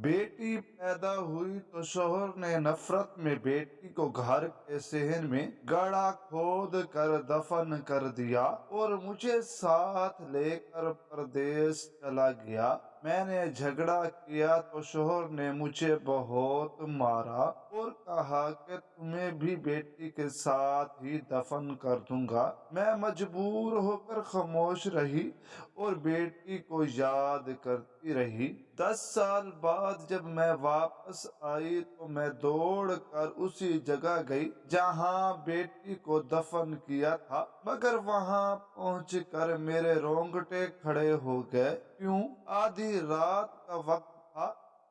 बेटी पैदा हुई तो शौहर ने नफरत में बेटी को घर के सहन में गड़ा खोद कर दफन कर दिया और मुझे साथ लेकर परदेश चला गया। मैंने झगड़ा किया तो शौहर ने मुझे बहुत मारा और कहा कि तुम्हें भी बेटी के साथ ही दफन कर दूंगा। मैं मजबूर होकर खामोश रही और बेटी को याद करती रही। 10 साल बाद जब मैं वापस आई तो मैं दौड़ कर उसी जगह गई जहां बेटी को दफन किया था, मगर वहां पहुंचकर मेरे रोंगटे खड़े हो गए। क्यों? आधी रात का वक्त था,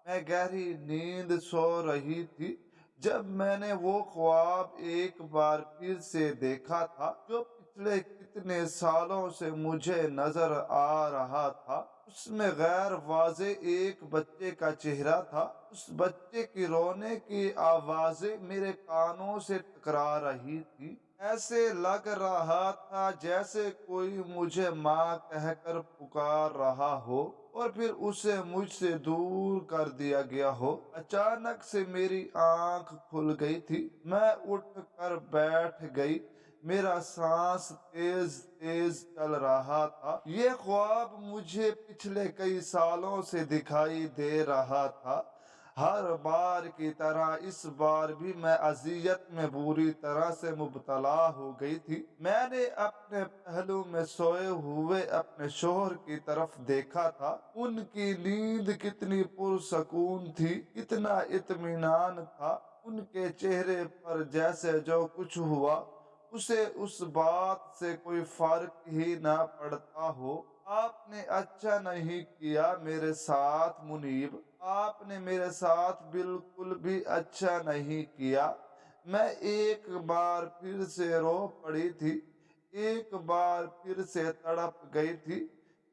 मैं गहरी नींद सो रही थी जब मैंने वो ख्वाब एक बार फिर से देखा था जो पिछले कितने सालों से मुझे नजर आ रहा था। उसमें गैर वाजे एक बच्चे का चेहरा था। उस बच्चे की रोने की आवाजें मेरे कानों से टकरा रही थी। ऐसे लग रहा था जैसे कोई मुझे माँ कहकर पुकार रहा हो और फिर उसे मुझसे दूर कर दिया गया हो। अचानक से मेरी आंख खुल गई थी। मैं उठ कर बैठ गई। मेरा सांस तेज तेज चल रहा था। ये ख्वाब मुझे पिछले कई सालों से दिखाई दे रहा था। हर बार की तरह इस बार भी मैं अजियत में बुरी तरह से मुब्तला हो गई थी। मैंने अपने पहलू में सोए हुए अपने शोहर की तरफ देखा था। उनकी नींद कितनी पुरसकून थी, कितना इत्मीनान था। उनके चेहरे पर जैसे जो कुछ हुआ उसे उस बात से कोई फर्क ही ना पड़ता हो। आपने अच्छा नहीं किया मेरे साथ मुनीब। आपने मेरे साथ बिल्कुल भी अच्छा नहीं किया। मैं एक बार फिर से रो पड़ी थी। एक बार फिर से तड़प गई थी,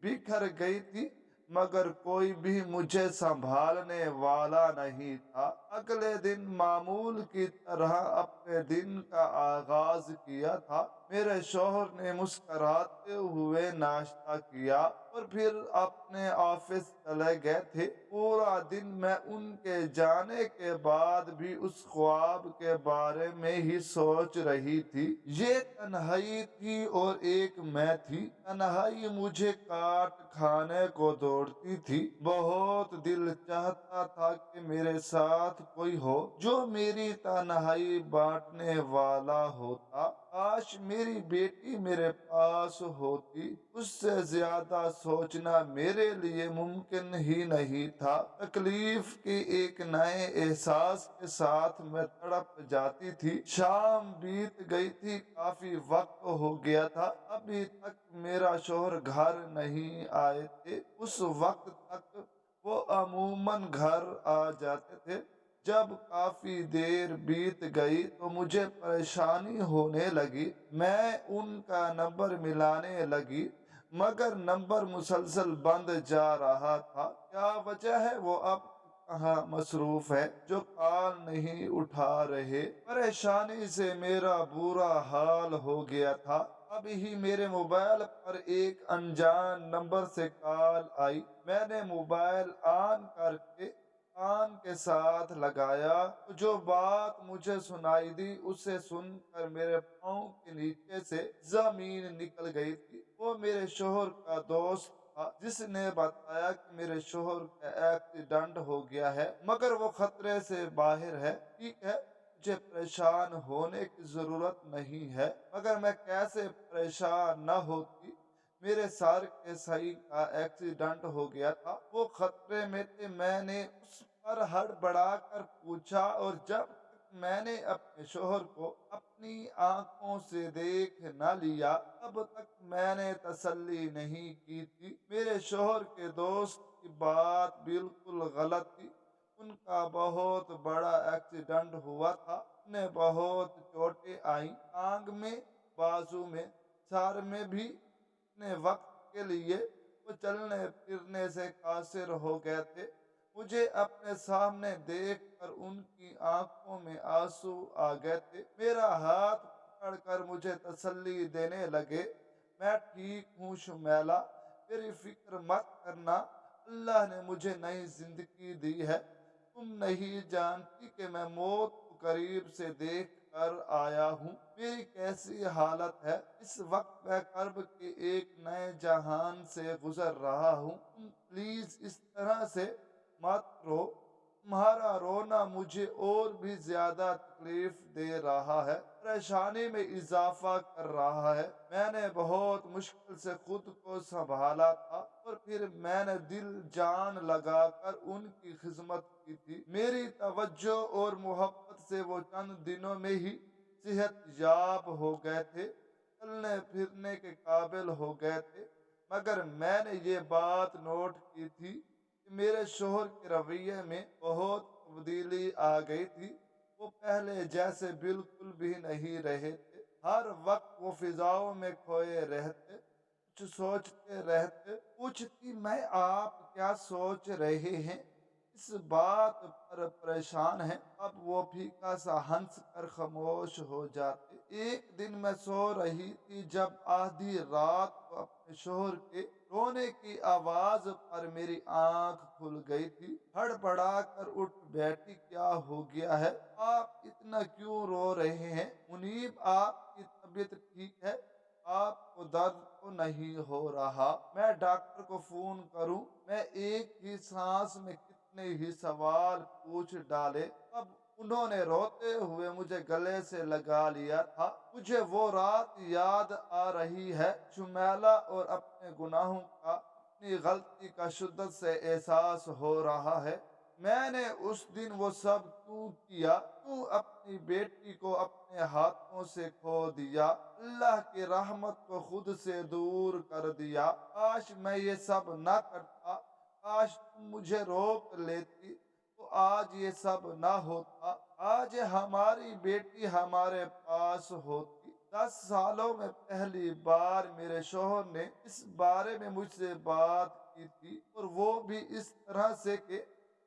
बिखर गई थी, मगर कोई भी मुझे संभालने वाला नहीं था। अगले दिन मामूल की तरह अपने दिन का आगाज किया था। मेरे शौहर ने मुस्कुराते हुए नाश्ता किया और फिर अपने ऑफिस चले गए थे। पूरा दिन मैं उनके जाने के बाद भी उस ख्वाब के बारे में ही सोच रही थी। ये तन्हाई थी और एक मैं थी। तन्हाई मुझे काट खाने को दौड़ती थी। बहुत दिल चाहता था कि मेरे साथ कोई हो जो मेरी तन्हाई बांटने वाला होता। काश मेरी बेटी मेरे पास होती। उससे ज्यादा सोचना मेरे लिए मुमकिन ही नहीं था। तकलीफ के एक नए एहसास के साथ मैं तड़प जाती थी। शाम बीत गई थी, काफी वक्त हो गया था। अभी तक मेरा शौहर घर नहीं आए थे। उस वक्त तक वो अमूमन घर आ जाते थे। जब काफी देर बीत गई तो मुझे परेशानी होने लगी। मैं उनका नंबर मिलाने लगी, मगर नंबर मुसलसल बंद जा रहा था। क्या वजह है? वो अब कहाँ मसरूफ है जो कॉल नहीं उठा रहे। परेशानी से मेरा बुरा हाल हो गया था। अभी ही मेरे मोबाइल पर एक अनजान नंबर से कॉल आई। मैंने मोबाइल ऑन करके कान के साथ लगाया तो जो बात मुझे सुनाई दी उसे सुनकर मेरे पाँव के नीचे से जमीन निकल गई थी। वो मेरे शोहर का दोस्त था जिसने बताया कि मेरे शोहर का एक्सीडेंट हो गया है, मगर वो खतरे से बाहर है। ठीक है, मुझे परेशान होने की जरूरत नहीं है, मगर मैं कैसे परेशान न होती। मेरे सर के सही का एक्सीडेंट हो गया था, वो खतरे में थे। मैंने उस पर हड़बड़ा कर पूछा और जब तक मैंने अपने शोहर को अपनी आंखों से देख न लिया तब तक मैंने तसल्ली नहीं की थी। मेरे शोहर के दोस्त की बात बिल्कुल गलत थी। उनका बहुत बड़ा एक्सीडेंट हुआ था। उन्हें बहुत चोटें आई, टांग में, बाजू में, सर में भी। अपने वक्त के लिए वो चलने फिरने से कासिर हो गए थे। मुझे अपने सामने देखकर उनकी आंखों में आंसू आ गए थे। मेरा हाथ पकड़कर मुझे तसल्ली देने लगे। मैं ठीक हूँ शुमैला, मेरी फिक्र मत करना। अल्लाह ने मुझे नई जिंदगी दी है। तुम नहीं जानती कि मैं मौत को करीब से देख कर आया हूँ। मेरी कैसी हालत है। इस वक्त मैं कर्ब के एक नए जहान से गुजर रहा हूँ। तुम प्लीज इस तरह से मत रो। तुम्हारा रोना मुझे और भी ज्यादा तकलीफ दे रहा है, परेशानी में इजाफा कर रहा है। मैंने बहुत मुश्किल से खुद को संभाला था और फिर मैंने दिल जान लगाकर उनकी खिदमत की थी। मेरी तवज्जो और मोहब्बत से वो चंद दिनों में ही सेहत याब हो गए थे, चलने फिरने के काबिल हो गए थे। मगर मैंने ये बात नोट की थी कि मेरे शोहर के रवैये में बहुत तब्दीली आ गई थी। वो पहले जैसे बिल्कुल भी नहीं रहे थे। हर वक्त वो फिजाओं में खोए रहते, कुछ सोचते रहते। पूछती मैं आप क्या सोच रहे हैं, इस बात पर परेशान है। अब वो फीका सा हंस कर खामोश हो जाते। एक दिन मैं सो रही थी जब आधी रात को अपने शोहर के रोने की आवाज पर मेरी आंख खुल गई थी। हड़बड़ा कर उठ बैठी। क्या हो गया है, आप इतना क्यों रो रहे हैं मुनीब, आपकी तबीयत ठीक है, आपको दर्द तो नहीं हो रहा। मैं डॉक्टर को फोन करूं। मैं एक ही सांस में कितने ही सवाल पूछ डाले। अब उन्होंने रोते हुए मुझे गले से लगा लिया था। मुझे वो रात याद आ रही है। शुमैला और अपने गुनाहों का, अपनी गलती का शिद्दत से एहसास हो रहा है। मैंने उस दिन वो सब क्यों किया, क्यों अपनी बेटी को अपने हाथों से खो दिया, अल्लाह की रहमत को खुद से दूर कर दिया। काश मैं ये सब ना करता, काश तुम मुझे रोक लेती तो आज ये सब ना होता। आज हमारी बेटी हमारे पास होती। 10 सालों में पहली बार मेरे शोहर ने इस बारे में मुझसे बात की थी, और वो भी इस तरह से कि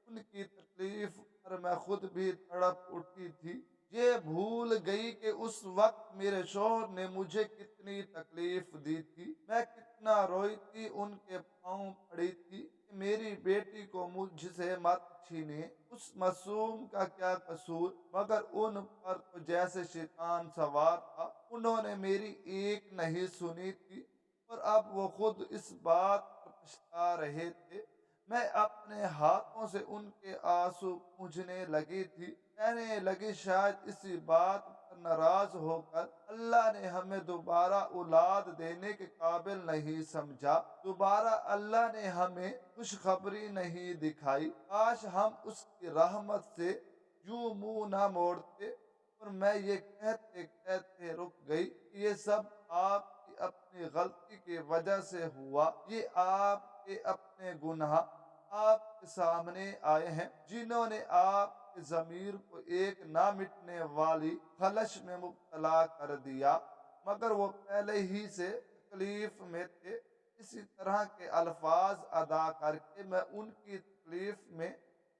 उनकी तकलीफ पर मैं खुद भी तड़प उठी थी। ये भूल गई कि उस वक्त मेरे शोहर ने मुझे कितनी तकलीफ दी थी, मैं कितना रोई थी, उनके पाँव पड़ी थी कि मेरी बेटी को मुझसे मत छीने। उस मासूम का क्या कसूर, मगर उन पर तो जैसे शैतान सवार था। उन्होंने मेरी एक नहीं सुनी थी और अब वो खुद इस बात पर पछता रहे थे। मैं अपने हाथों से उनके आंसू पूंझने लगी थी। कहने लगी शायद इसी बात पर नाराज होकर अल्लाह ने हमें दोबारा औलाद देने के काबिल नहीं समझा। दोबारा अल्लाह ने हमें खुशखबरी नहीं दिखाई। काश हम उसकी रहमत से यूं मुंह ना मोड़ते। और मैं ये कहते कहते रुक गई कि ये सब आपकी अपनी गलती की वजह से हुआ। ये आपके अपने गुनाह आपके सामने आए हैं, जिन्होंने आपके ज़मीर को एक ना मिटने वाली खलश में मुब्तला कर दिया। मगर वो पहले ही से तकलीफ में थे। इसी तरह के अल्फाज अदा करके मैं उनकी तकलीफ में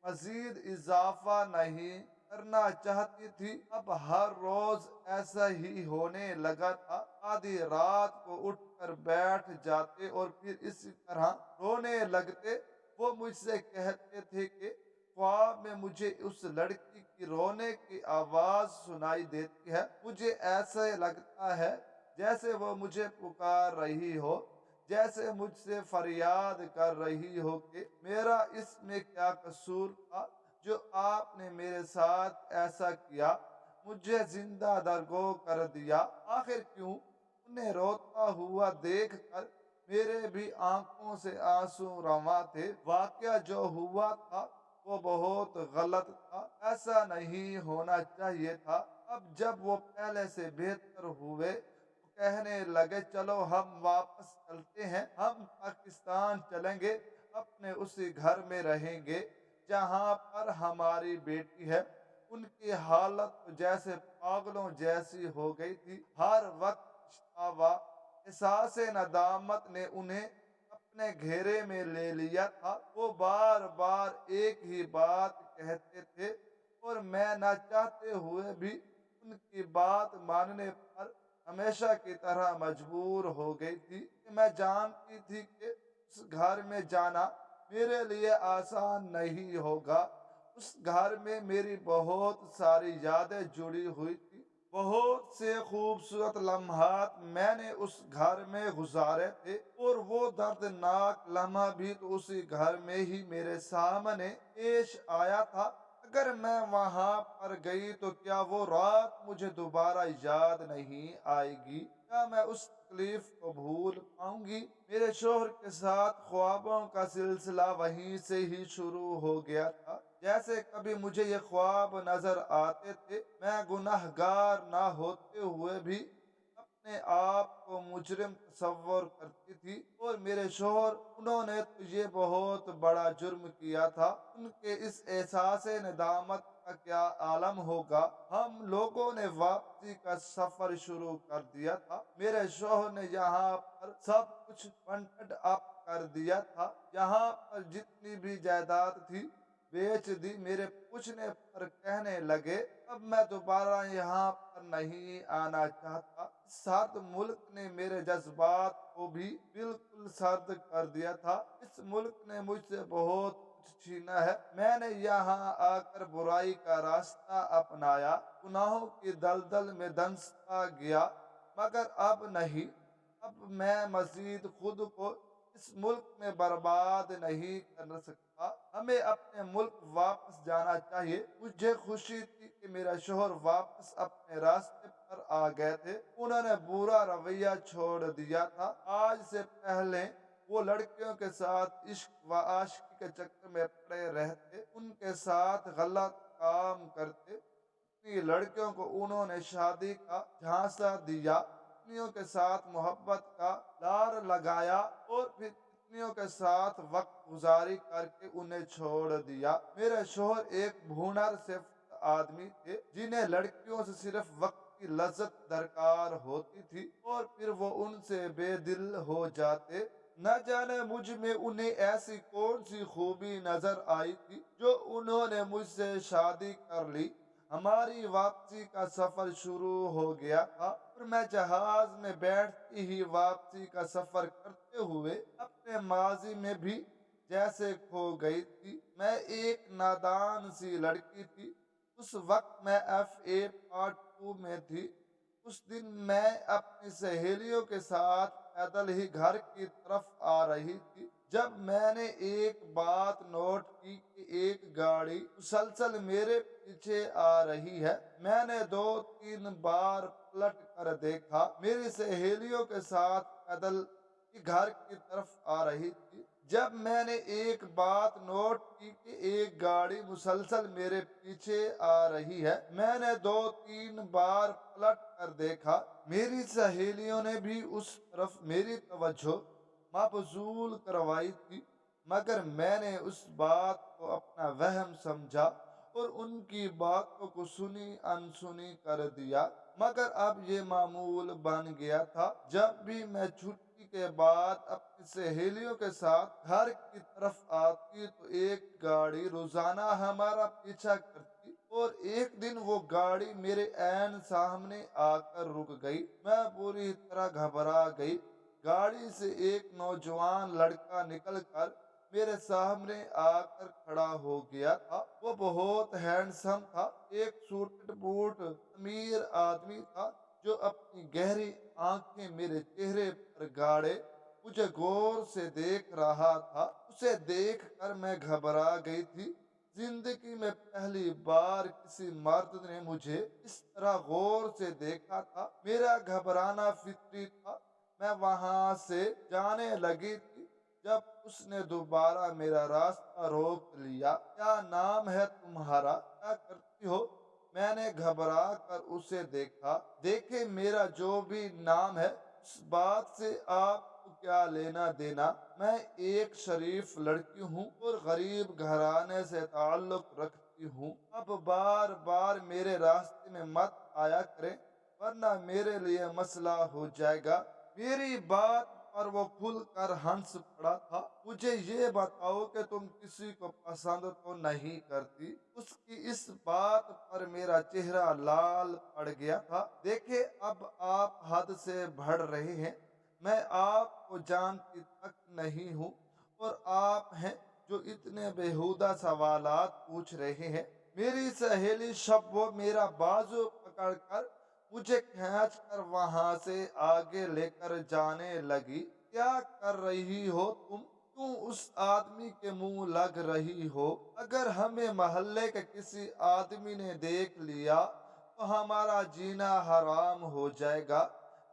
मजीद इजाफा नहीं करना चाहती थी। अब हर रोज ऐसा ही होने लगा था। आधी रात को उठकर बैठ जाते और फिर इसी तरह रोने लगते। वो मुझसे कहते थे कि ख्वाब में मुझे उस लड़की की रोने की आवाज सुनाई देती है। मुझे ऐसा लगता है जैसे वो मुझे पुकार रही हो, जैसे मुझसे फरियाद कर रही हो कि मेरा इसमें क्या कसूर था जो आपने मेरे साथ ऐसा किया, मुझे जिंदा दरगो कर दिया। आखिर क्यों। उन्हें रोता हुआ देख कर मेरे भी आंखों से आंसू रवा थे। वाकया जो हुआ था वो बहुत गलत था, ऐसा नहीं होना चाहिए था। अब जब वो पहले से बेहतर हुए तो कहने लगे चलो हम वापस चलते हैं, हम पाकिस्तान चलेंगे, अपने उसी घर में रहेंगे जहाँ पर हमारी बेटी है। उनकी हालत तो जैसे पागलों जैसी हो गई थी। हर वक्त पछतावा, एहसास नदामत ने उन्हें अपने घेरे में ले लिया था। वो बार बार एक ही बात कहते थे और मैं ना चाहते हुए भी उनकी बात मानने पर हमेशा की तरह मजबूर हो गई थी। कि मैं जानती थी कि उस घर में जाना मेरे लिए आसान नहीं होगा। उस घर में मेरी बहुत सारी यादें जुड़ी हुई थी। बहुत से खूबसूरत लम्हात मैंने उस घर में गुजारे थे, और वो दर्दनाक लम्हा भी तो उसी घर में ही मेरे सामने पेश आया था। अगर मैं वहां पर गई तो क्या वो रात मुझे दोबारा याद नहीं आएगी? क्या मैं उस तकलीफ को भूल पाऊंगी? मेरे शोहर के साथ ख्वाबों का सिलसिला वहीं से ही शुरू हो गया था। जैसे कभी मुझे ये ख्वाब नजर आते थे, मैं गुनहगार ना होते हुए भी अपने आप को मुजरिम तस्वर करती थी। और मेरे शोहर, उन्होंने तो ये बहुत बड़ा जुर्म किया था, उनके इस एहसास नदामत का क्या आलम होगा। हम लोगों ने वापसी का सफर शुरू कर दिया था। मेरे शोहर ने यहाँ पर सब कुछ फंड अप कर दिया था। यहाँ पर जितनी भी जायदाद थी बेच दी। मेरे पूछने पर कहने लगे, अब मैं दोबारा यहाँ पर नहीं आना चाहता। इस सर्द मुल्क ने मेरे जज्बात को भी बिल्कुल सर्द कर दिया था। इस मुल्क ने मुझसे बहुत कुछ छीना है। मैंने यहाँ आकर बुराई का रास्ता अपनाया, गुनाहों की दलदल में धंसता गया, मगर अब नहीं। अब मैं मजीद खुद को इस मुल्क में बर्बाद नहीं कर सकता। हमें अपने मुल्क वापस जाना चाहिए। मुझे खुशी थी कि मेरा शोहर वापस अपने रास्ते पर आ गए थे। उन्होंने बुरा रवैया छोड़ दिया था। आज से पहले वो लड़कियों के साथ इश्क व आशिकी के चक्कर में पड़े रहते, उनके साथ गलत काम करते। अपनी लड़कियों को उन्होंने शादी का झांसा दिया, कितनियों के साथ मोहब्बत का लार लगाया, और फिर कितनियों के साथ वक्त गुजारी करके उन्हें छोड़ दिया। मेरे शोहर एक भूनर से आदमी थे, जिन्हें लड़कियों से सिर्फ वक्त की लज्जत दरकार होती थी, और फिर वो उनसे बेदिल हो जाते। न जाने मुझ में उन्हें ऐसी कौन सी खूबी नजर आई थी जो उन्होंने मुझसे शादी कर ली। हमारी वापसी का सफर शुरू हो गया था, और मैं जहाज में बैठते ही वापसी का सफर करते हुए अपने माजी में भी जैसे खो गई थी। मैं एक नादान सी लड़की थी। उस वक्त मैं FA पार्ट 2 में थी। उस दिन मैं अपनी सहेलियों के साथ पैदल ही घर की तरफ आ रही थी, जब मैंने एक बात नोट की कि एक गाड़ी मुसलसल मेरे पीछे आ रही है। मैंने 2-3 बार पलट कर देखा। मेरी सहेलियों के साथ पैदल ही घर की तरफ आ रही थी। जब मैंने एक बात नोट की कि एक गाड़ी मुसलसल मेरे पीछे आ रही है, मैंने 2-3 बार पलट कर देखा। मेरी सहेलियों ने भी उस तरफ मेरी तवज्जो मबजूल करवाई थी, मगर मैंने उस बात को अपना वहम समझा और उनकी बातों को सुनी अनसुनी कर दिया। मगर अब ये मामूल बन गया था, जब भी मैं छुट्टी के बाद अपनी सहेलियों के साथ घर की तरफ आती तो एक गाड़ी रोजाना हमारा पीछा करती, और एक दिन वो गाड़ी मेरे ऐन सामने आकर रुक गई। मैं पूरी तरह घबरा गई। गाड़ी से एक नौजवान लड़का निकलकर मेरे सामने आकर खड़ा हो गया था। वो बहुत हैंडसम था, एक सूटेड बूट अमीर आदमी था, जो अपनी गहरी आंखें मेरे चेहरे पर गाड़े मुझे गौर से देख रहा था। उसे देखकर मैं घबरा गई थी। जिंदगी में पहली बार किसी मर्द ने मुझे इस तरह गौर से देखा था। मेरा घबराना फितरी था। मैं वहां से जाने लगी थी, जब उसने दोबारा मेरा रास्ता रोक लिया। क्या नाम है तुम्हारा? क्या करती हो? मैंने घबरा कर उसे देखा। देखे, मेरा जो भी नाम है, उस बात से आपको क्या लेना देना? मैं एक शरीफ लड़की हूँ और गरीब घराने से ताल्लुक रखती हूँ। अब बार बार मेरे रास्ते में मत आया करें, वरना मेरे लिए मसला हो जाएगा। मेरी बात पर वो खुल कर हंस पड़ा था। मुझे ये बताओ कि तुम किसी को पसंद तो नहीं करती? उसकी इस बात पर मेरा चेहरा लाल पड़ गया था। देखे, अब आप हद से बढ़ रहे हैं। मैं आपको जानती तक नहीं हूँ, और आप हैं जो इतने बेहुदा सवालात पूछ रहे हैं। मेरी सहेली शब्बो मेरा बाजू पकड़कर मुझे खींच कर वहां से आगे लेकर जाने लगी। क्या कर रही हो तुम? क्यों उस आदमी के मुंह लग रही हो? अगर हमें मोहल्ले के किसी आदमी ने देख लिया तो हमारा जीना हराम हो जाएगा,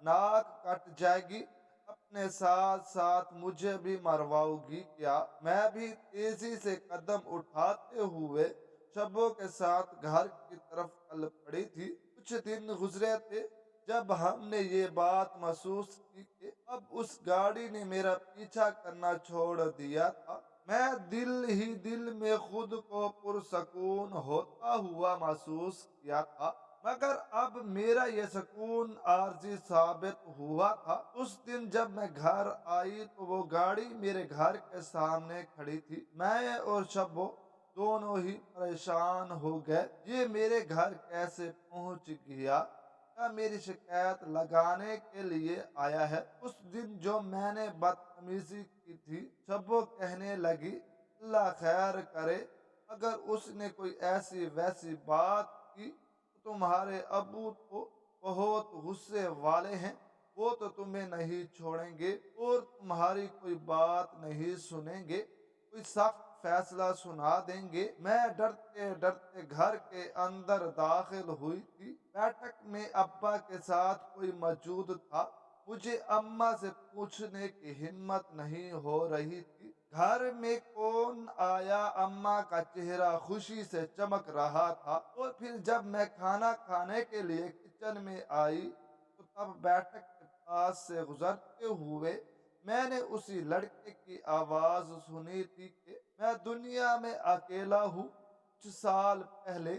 नाक कट जाएगी। अपने साथ साथ मुझे भी मरवाओगी क्या? मैं भी तेजी से कदम उठाते हुए शबों के साथ घर की तरफ चल पड़ी थी। कुछ दिन गुजरे थे जब हमने ये बात महसूस की कि अब उस गाड़ी ने मेरा पीछा करना छोड़ दिया था। मैं दिल ही दिल में खुद को पुरसकून होता हुआ महसूस किया था, मगर अब मेरा ये सुकून आर्जी साबित हुआ था। उस दिन जब मैं घर आई तो वो गाड़ी मेरे घर के सामने खड़ी थी। मैं और शब्बो दोनों ही परेशान हो गए। ये मेरे घर कैसे पहुंच गया? क्या मेरी शिकायत लगाने के लिए आया है? उस दिन जो मैंने बदतमीजी की थी, शब्बो कहने लगी, अल्लाह खैर करे, अगर उसने कोई ऐसी वैसी बात की तो तुम्हारे अबू तो बहुत गुस्से वाले हैं, वो तो तुम्हें नहीं छोड़ेंगे और तुम्हारी कोई बात नहीं सुनेंगे, कोई सख्त फैसला सुना देंगे। मैं डरते डरते घर के अंदर दाखिल हुई थी। बैठक में अब्बा के साथ कोई मौजूद था। मुझे अम्मा से पूछने की हिम्मत नहीं हो रही थी घर में कौन आया। अम्मा का चेहरा खुशी से चमक रहा था। और फिर जब मैं खाना खाने के लिए किचन में आई तो तब बैठक के पास से गुजरते हुए मैंने उसी लड़के की आवाज सुनी थी कि मैं दुनिया में अकेला हूँ। कुछ साल पहले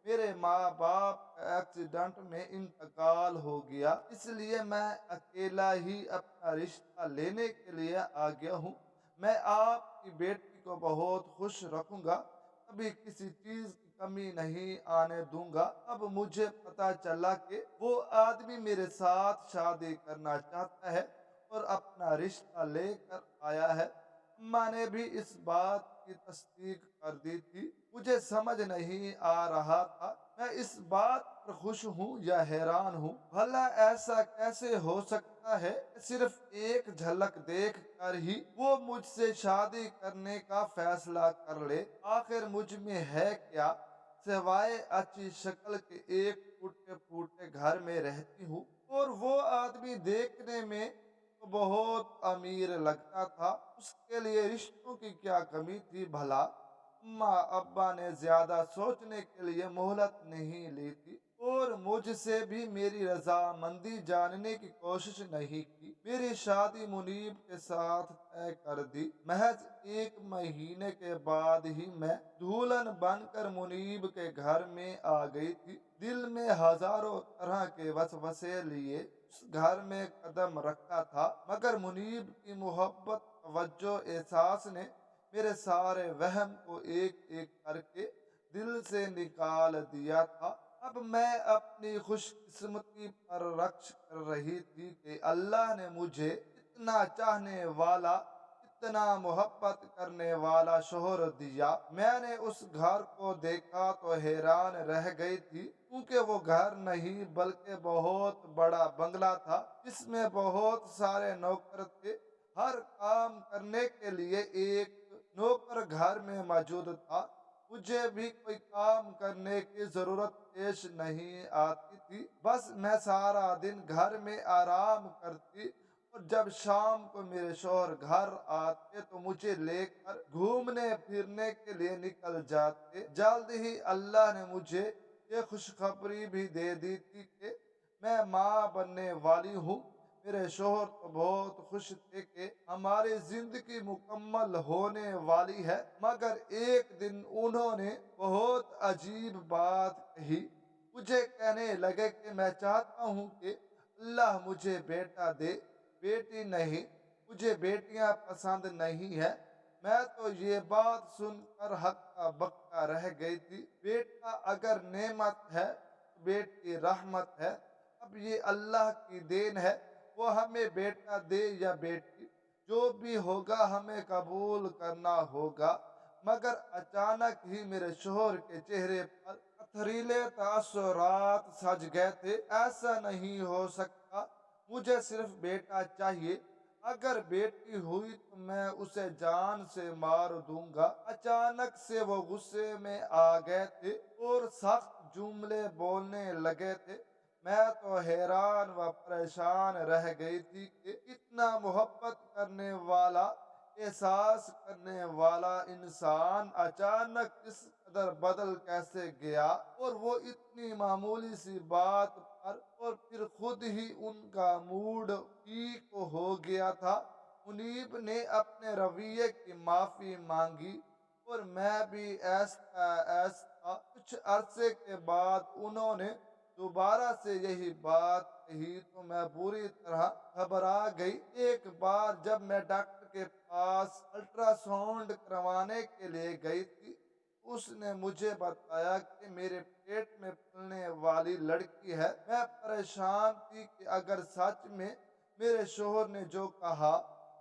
मेरे माँ बाप का एक्सीडेंट में इंतकाल हो गया, इसलिए मैं अकेला ही अपना रिश्ता लेने के लिए आ गया हूँ। मैं आपकी बेटी को बहुत खुश रखूंगा, कभी किसी चीज की कमी नहीं आने दूंगा। अब मुझे पता चला कि वो आदमी मेरे साथ शादी करना चाहता है और अपना रिश्ता लेकर आया है। अम्मा ने भी इस बात की तस्दीक कर दी थी। मुझे समझ नहीं आ रहा था मैं इस बात पर खुश हूँ या हैरान हूँ। भला ऐसा कैसे हो सकता है कि सिर्फ एक झलक देख कर ही वो मुझसे शादी करने का फैसला कर ले? आखिर मुझ में है क्या सिवाय अच्छी शक्ल के? एक टूटे फूटे घर में रहती हूँ और वो आदमी देखने में तो बहुत अमीर लगता था। उसके लिए रिश्तों की क्या कमी थी भला? अम्मा अब्बा ने ज्यादा सोचने के लिए मोहलत नहीं ली थी और मुझसे भी मेरी रजामंदी जानने की कोशिश नहीं की। मेरी शादी मुनीब के साथ तय कर दी। महज 1 महीने के बाद ही मैं दुल्हन बनकर मुनीब के घर में आ गई थी। दिल में हजारों तरह के वसवसे लिए उस घर में कदम रखा था, मगर मुनीब की मोहब्बत, तवज्जो, एहसास ने मेरे सारे वहम को एक एक करके दिल से निकाल दिया था। अब मैं अपनी खुशकिस्मती पर रक्श कर रही थी कि अल्लाह ने मुझे इतना चाहने वाला, इतना मोहब्बत करने वाला शोहर दिया। मैंने उस घर को देखा तो हैरान रह गई थी, क्योंकि वो घर नहीं बल्कि बहुत बड़ा बंगला था जिसमें बहुत सारे नौकर थे। हर काम करने के लिए एक नौकर घर में मौजूद था। मुझे भी कोई काम करने की जरूरत पेश नहीं आती थी। बस मैं सारा दिन घर में आराम करती और जब शाम को मेरे शौहर घर आते तो मुझे लेकर घूमने फिरने के लिए निकल जाते। जल्द ही अल्लाह ने मुझे ये खुशखबरी भी दे दी थी कि मैं माँ बनने वाली हूँ। मेरे शोहर तो बहुत खुश थे कि हमारी जिंदगी मुकम्मल होने वाली है, मगर एक दिन उन्होंने बहुत अजीब बात कही। मुझे कहने लगे कि मैं चाहता हूँ कि अल्लाह मुझे बेटा दे, बेटी नहीं। मुझे बेटियां पसंद नहीं है। मैं तो ये बात सुनकर हक्का बक्का रह गई थी। बेटा अगर नेमत है तो बेटी रहमत है। अब ये अल्लाह की देन है, वो हमें बेटा दे या बेटी। जो भी होगा हमें कबूल करना होगा। मगर अचानक ही मेरे शोहर के चेहरे पर पथरीले तासुरात सज गए थे। ऐसा नहीं हो सकता, मुझे सिर्फ बेटा चाहिए। अगर बेटी हुई तो मैं उसे जान से मार दूंगा। अचानक से वो गुस्से में आ गए थे और सख्त जुमले बोलने लगे थे। मैं तो हैरान व परेशान रह गई थी कि इतना मोहब्बत करने वाला, एहसास करने वाला इंसान अचानक इस कदर बदल कैसे गया। और वो इतनी मामूली सी बात पर, और फिर खुद ही उनका मूड ठीक हो गया था। मुनीब ने अपने रवैये की माफी मांगी और मैं भी ऐसा ऐसा कुछ अरसे के बाद उन्होंने दोबारा से यही बात कही तो मैं बुरी तरह घबरा गई। एक बार जब मैं डॉक्टर के पास अल्ट्रासाउंड करवाने के लिए गई थी, उसने मुझे बताया कि मेरे पेट में पलने वाली लड़की है। मैं परेशान थी कि अगर सच में मेरे शोहर ने जो कहा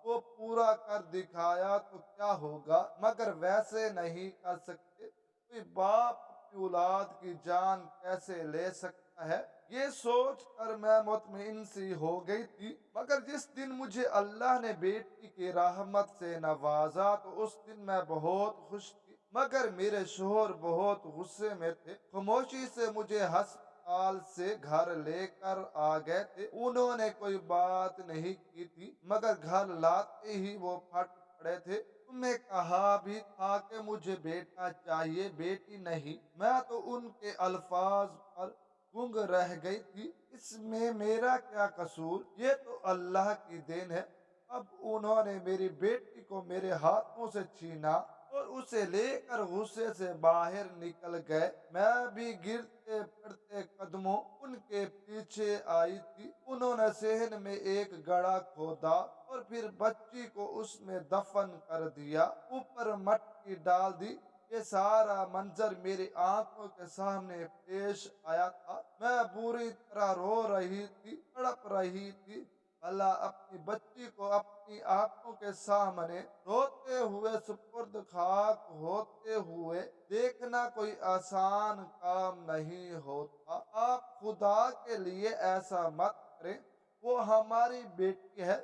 वो पूरा कर दिखाया तो क्या होगा। मगर वैसे नहीं कर सकते, कोई बाप अपनी औलाद की जान कैसे ले सकता है। ये सोच कर मैं मुतमिन सी हो गई थी। मगर जिस दिन मुझे अल्लाह ने बेटी की रहमत से नवाजा तो उस दिन मैं बहुत खुश थी। मगर मेरे शोहर बहुत गुस्से में थे। खामोशी से मुझे अस्पताल से घर लेकर आ गए थे। उन्होंने कोई बात नहीं की थी, मगर घर लाते ही वो फट पड़े थे। तुम्हें कहा भी था कि मुझे बेटा चाहिए, बेटी नहीं। मैं तो उनके अल्फाज पर गुंग रह गई थी। इसमें मेरा क्या कसूर, ये तो अल्लाह की देन है। अब उन्होंने मेरी बेटी को मेरे हाथों से छीना और उसे लेकर गुस्से से बाहर निकल गए। मैं भी गिरते पड़ते कदमों उनके पीछे आई थी। उन्होंने सहन में एक गड्ढा खोदा और फिर बच्ची को उसमें दफन कर दिया, ऊपर मट्टी डाल दी। ये सारा मंजर मेरी आंखों के सामने पेश आया था। मैं बुरी तरह रो रही थी, तड़प रही थी। भला अपनी बच्ची को अपनी आंखों के सामने रोते हुए सुपुर्द खाक होते हुए देखना कोई आसान काम नहीं होता। आप खुदा के लिए ऐसा मत करें, वो हमारी बेटी है।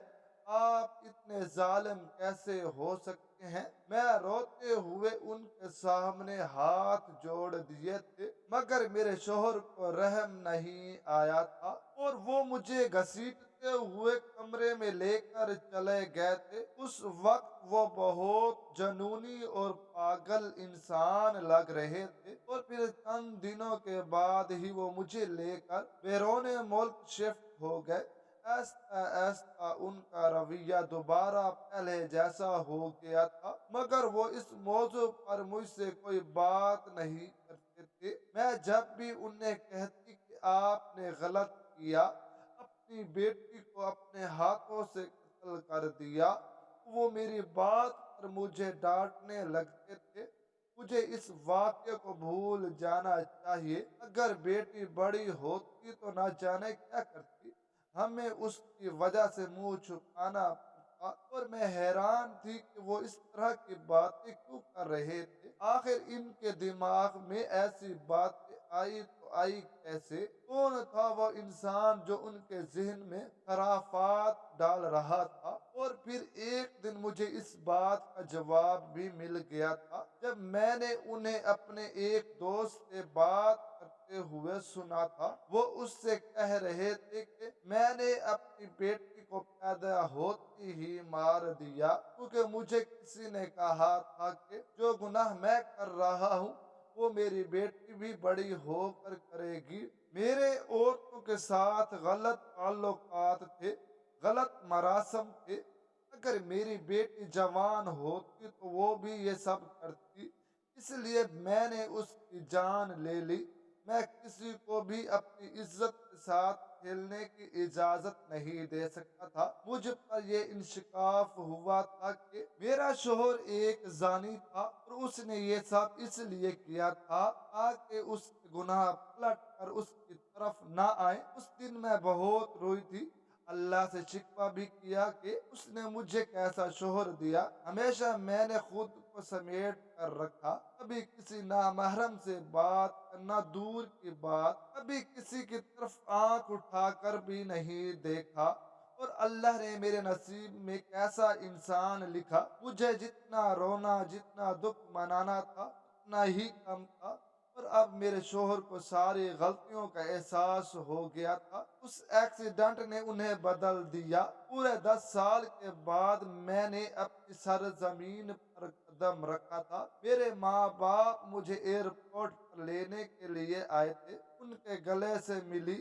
आप इतने जालिम कैसे हो सकते हैं। मैं रोते हुए उनके सामने हाथ जोड़ दिए थे, मगर मेरे शोहर को रहम नहीं आया था और वो मुझे घसीटते हुए कमरे में लेकर चले गए थे। उस वक्त वो बहुत जनूनी और पागल इंसान लग रहे थे और फिर चंद दिनों के बाद ही वो मुझे लेकर बैरून मुल्क शिफ्ट हो गए। ऐसा ऐसा उनका रवैया दोबारा पहले जैसा हो गया था, मगर वो इस मौजू पर मुझसे कोई बात नहीं करते थे। मैं जब भी उन्हें कहती कि आपने गलत किया, अपनी बेटी को अपने हाथों से कत्ल कर दिया, वो मेरी बात पर मुझे डांटने लगते थे। मुझे इस वाक्य को भूल जाना चाहिए। अगर बेटी बड़ी होती तो न जाने क्या करती। हमें उसकी वजह से मुंह छुपाना पड़ता और मैं हैरान थी कि वो इस तरह की बातें क्यों कर रहे थे। आखिर इनके दिमाग में ऐसी बातें आई तो आई कैसे। कौन था वो इंसान जो उनके जहन में खराफात डाल रहा था। और फिर एक दिन मुझे इस बात का जवाब भी मिल गया था जब मैंने उन्हें अपने एक दोस्त से बात करते हुए सुना था। वो उससे कह रहे थे कि मैंने अपनी बेटी को पैदा होती ही मार दिया, क्योंकि मुझे किसी ने कहा था कि जो गुनाह मैं कर रहा हूँ वो मेरी बेटी भी बड़ी होकर करेगी। मेरे औरतों के साथ गलत ताल्लुकात थे, गलत मरासम थे। अगर मेरी बेटी जवान होती तो वो भी ये सब करती। इसलिए मैंने उसकी जान ले ली। मैं किसी को भी अपनी इज्जत के साथ खेलने की इजाजत नहीं दे सकता था। मुझ पर ये इंशिकाफ हुआ था कि मेरा शोहर एक जानी था और उसने ये सब इसलिए किया था ताकि उसके गुनाह पलट कर उसकी तरफ ना आए। उस दिन मैं बहुत रोई थी। अल्लाह से शिकवा भी किया कि उसने मुझे कैसा शोहर दिया। हमेशा मैंने खुद को समेट कर रखा, कभी किसी नामहरम से बात करना दूर की बात, कभी किसी की तरफ आंख उठाकर भी नहीं देखा। और अल्लाह ने मेरे नसीब में कैसा इंसान लिखा, मुझे जितना रोना जितना दुख मनाना था उतना ही कम था। और अब मेरे शोहर को सारी गलतियों का एहसास हो गया था। उस एक्सीडेंट ने उन्हें बदल दिया। पूरे 10 साल के बाद मैंने अपनी सरजमीन पर कदम रखा था। मेरे माँ बाप मुझे एयरपोर्ट पर लेने के लिए आए थे। उनके गले से मिली,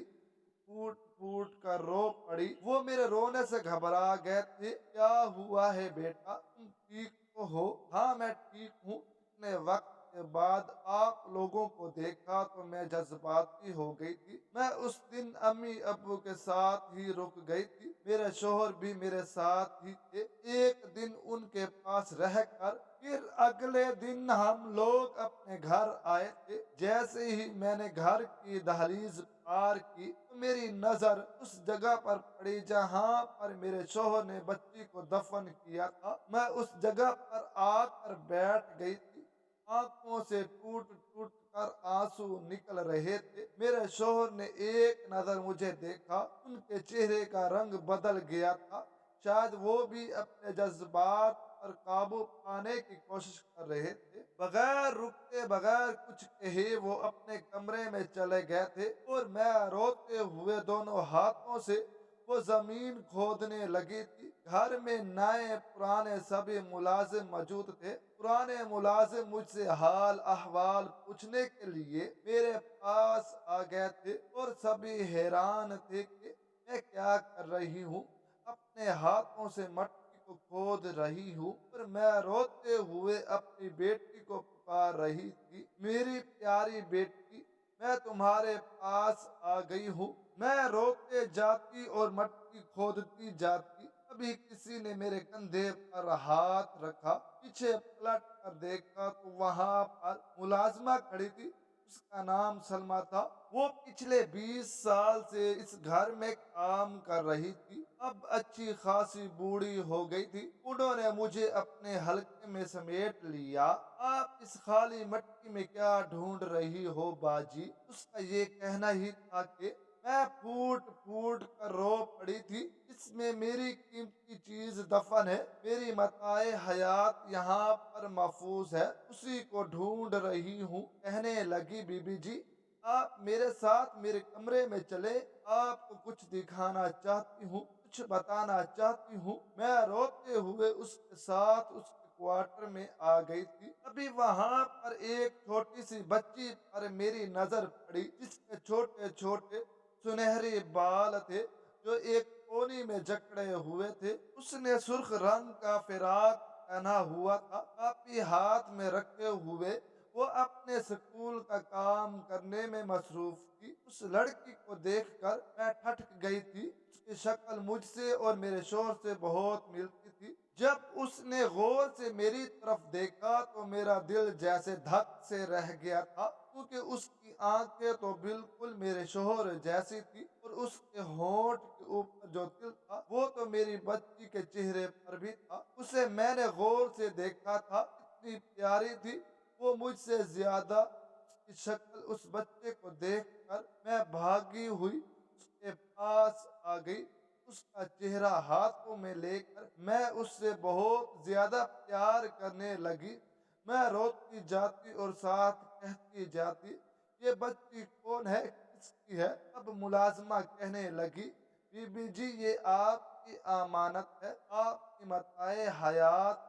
फूट फूट कर रो पड़ी। वो मेरे रोने से घबरा गए थे। क्या हुआ है बेटा, तुम ठीक तो हो? हाँ मैं ठीक हूँ। इतने वक्त के बाद आप लोगों को देखा तो मैं जज्बाती हो गई थी। मैं उस दिन अम्मी अब्बू के साथ ही रुक गई थी। मेरे शोहर भी मेरे साथ ही थे। एक दिन उनके पास रहकर फिर अगले दिन हम लोग अपने घर आए थे। जैसे ही मैंने घर की दहलीज पार की तो मेरी नजर उस जगह पर पड़ी जहां पर मेरे शोहर ने बच्ची को दफन किया था। मैं उस जगह पर आकर बैठ गई थी। आंखों से टूट टूट कर आंसू निकल रहे थे। मेरे शोहर ने एक नजर मुझे देखा, उनके चेहरे का रंग बदल गया था। शायद वो भी अपने जज्बात पर काबू पाने की कोशिश कर रहे थे। बगैर रुकते बगैर कुछ कहे वो अपने कमरे में चले गए थे और मैं रोते हुए दोनों हाथों से वो जमीन खोदने लगी थी। घर में नए पुराने सभी मुलाजिम मौजूद थे। पुराने मुलाजिम मुझसे हाल अहवाल पूछने के लिए मेरे पास आ गए थे और सभी हैरान थे कि मैं क्या कर रही हूँ। अपने हाथों से मट्टी को खोद रही हूँ और मैं रोते हुए अपनी बेटी को पुकार रही थी, मेरी प्यारी बेटी, मैं तुम्हारे पास आ गई हूँ। मैं रोते जाती और मट्टी खोदती जाती। तभी किसी ने मेरे कंधे पर हाथ रखा। पीछे पलट कर देखा तो वहां पर मुलाजमा खड़ी थी। उसका नाम सलमा था। वो पिछले 20 साल से इस घर में काम कर रही थी। अब अच्छी खासी बूढ़ी हो गई थी। उन्होंने मुझे अपने हल्के में समेट लिया। आप इस खाली मट्टी में क्या ढूंढ रही हो बाजी? उसका ये कहना ही था कि मैं फूट फूट कर रो पड़ी थी। इसमें मेरी कीमती चीज दफन है। मेरी मताए हयात यहाँ पर महफूज है, उसी को ढूंढ रही हूँ। कहने लगी, बीबी जी आप मेरे साथ मेरे कमरे में चले, आपको कुछ दिखाना चाहती हूँ, कुछ बताना चाहती हूँ। मैं रोते हुए उसके साथ उसके क्वार्टर में आ गई थी। अभी वहां पर एक छोटी सी बच्ची पर मेरी नजर पड़ी, जिसके छोटे छोटे सुनहरे बाल थे जो एक कोनी में जकड़े हुए थे। उसने सुर्ख रंग का फिराक पहना हुआ था। काफी हाथ में रखे हुए वो अपने स्कूल का काम करने में मसरूफ थी। उस लड़की को देखकर मैं ठटक गई थी। उसकी शक्ल मुझसे और मेरे शोहर से बहुत मिलती थी। जब उसने गौर से मेरी तरफ देखा तो मेरा दिल जैसे धक से रह गया था, क्योंकि उसकी आंखें तो बिल्कुल मेरे शोहर जैसी थी और उसके होंठ के ऊपर जो तिल था वो तो मेरी बच्ची के चेहरे पर भी था। उसे मैंने गौर से देखा था, इतनी प्यारी थी वो मुझसे ज्यादा। उसकी शक्ल उस बच्चे को देखकर मैं भागी हुई उसके पास आ गई। उसका चेहरा हाथों में लेकर मैं उससे बहुत ज्यादा प्यार करने लगी। मैं रोती जाती और साथ कहती जाती, ये बच्ची कौन है, किसकी है? अब मुलाजमा कहने लगी, बीबी जी ये आपकी अमानत है, आपकी मताए हयात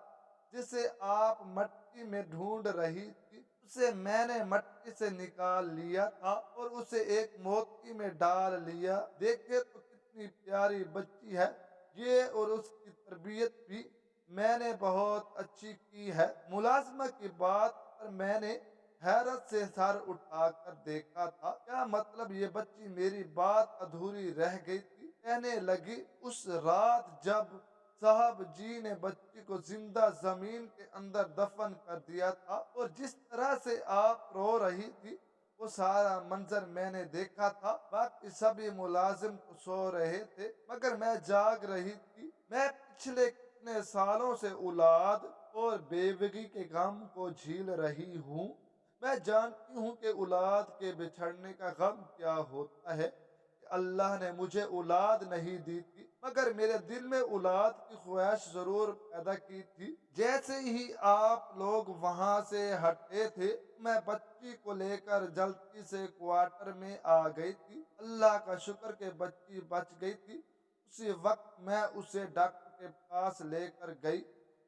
जिसे आप मट्टी में ढूंढ रही थी, उसे मैंने मट्टी से निकाल लिया था और उसे एक मोती में डाल लिया। देखे तो कितनी प्यारी बच्ची है ये, और उसकी तरबियत भी मैंने बहुत अच्छी की है। मुलाजमा की बात पर मैंने हैरत से सर उठाकर देखा था। क्या मतलब, ये बच्ची मेरी बात अधूरी रह गई थी। कहने लगी, उस रात जब साहब जी ने बच्ची को जिंदा जमीन के अंदर दफन कर दिया था और जिस तरह से आप रो रही थी, वो सारा मंजर मैंने देखा था। बाकी सभी मुलाजिम तो सो रहे थे मगर मैं जाग रही थी। मैं पिछले कितने सालों से औलाद और बेवगी के गम को झील रही हूँ। मैं जानती हूँ कि औलाद के बिछड़ने का गम क्या होता है। कि अल्लाह ने मुझे औलाद नहीं दी थी मगर मेरे दिल में औलाद की ख्वाहिश जरूर पैदा की थी। जैसे ही आप लोग वहां से हटे थे मैं बच्ची को लेकर जल्दी से क्वार्टर में आ गई थी। अल्लाह का शुक्र के बच्ची बच गई थी। उसी वक्त मैं उसे डॉक्टर के पास लेकर गई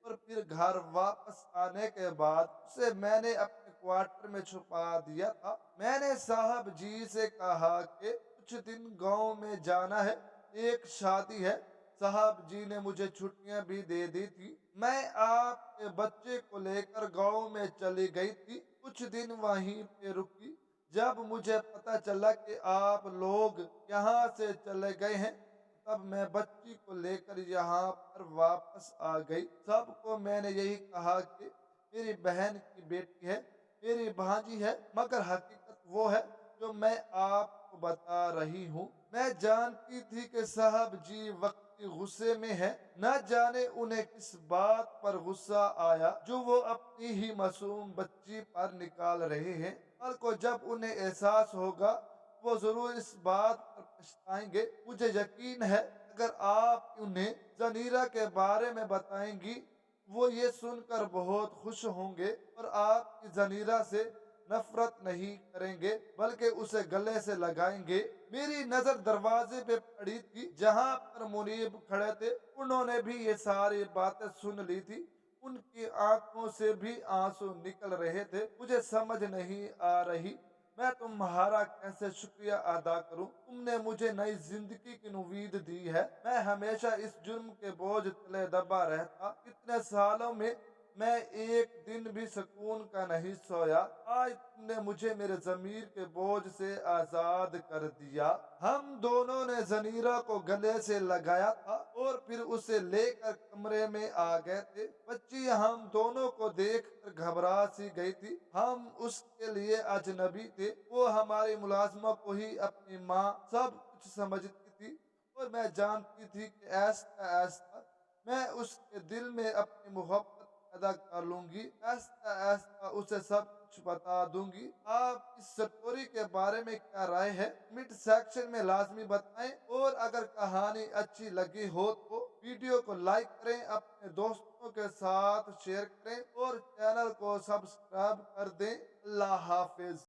और फिर घर वापस आने के बाद उसे मैंने अपने क्वार्टर में छुपा दिया था। मैंने साहब जी से कहा कि कुछ दिन गांव में जाना है, एक शादी है। साहब जी ने मुझे छुट्टियां भी दे दी थी। मैं आपके बच्चे को लेकर गांव में चली गई थी। कुछ दिन वहीं पे रुकी। जब मुझे पता चला कि आप लोग यहाँ से चले गए हैं तब मैं बच्ची को लेकर यहाँ पर वापस आ गई। सबको मैंने यही कहा कि मेरी बहन की बेटी है, मेरी भांजी है, मगर हकीकत वो है जो मैं आपको बता रही हूँ। मैं जानती थी कि साहब जी वक्ती गुस्से में है। न जाने उन्हें किस बात पर गुस्सा आया जो वो अपनी ही मासूम बच्ची पर निकाल रहे हैं। कल को जब उन्हें एहसास होगा वो जरूर इस बात पर पछताएंगे। मुझे यकीन है अगर आप उन्हें जनीरा के बारे में बताएंगी वो ये सुनकर बहुत खुश होंगे और आपकी जनीरा से नफरत नहीं करेंगे बल्कि उसे गले से लगाएंगे। मेरी नजर दरवाजे पे पड़ी थी जहां पर मुनीब खड़े थे। उन्होंने भी ये सारी बातें सुन ली थी। उनकी आंखों से भी आंसू निकल रहे थे। मुझे समझ नहीं आ रही मैं तुम्हारा कैसे शुक्रिया अदा करूं। तुमने मुझे नई जिंदगी की उम्मीद दी है। मैं हमेशा इस जुर्म के बोझ तले दबा रहता। इतने सालों में मैं एक दिन भी सुकून का नहीं सोया। आज तुमने मुझे मेरे जमीर के बोझ से आजाद कर दिया। हम दोनों ने जनीरा को गले से लगाया था और फिर उसे लेकर कमरे में आ गए थे। बच्ची हम दोनों को देखकर घबरा सी गई थी। हम उसके लिए अजनबी थे। वो हमारी मुलाजमा को ही अपनी माँ सब कुछ समझती थी और मैं जानती थी कि ऐसा ऐसा मैं उसके दिल में अपनी मोहब्बत पैदा कर लूंगी। ऐसा ऐसा उसे सब कुछ बता दूंगी। आप इस स्टोरी के बारे में क्या राय है कमेंट सेक्शन में लाजमी बताएं और अगर कहानी अच्छी लगी हो तो वीडियो को लाइक करें, अपने दोस्तों के साथ शेयर करें और चैनल को सब्सक्राइब कर दें। अल्लाह हाफिज।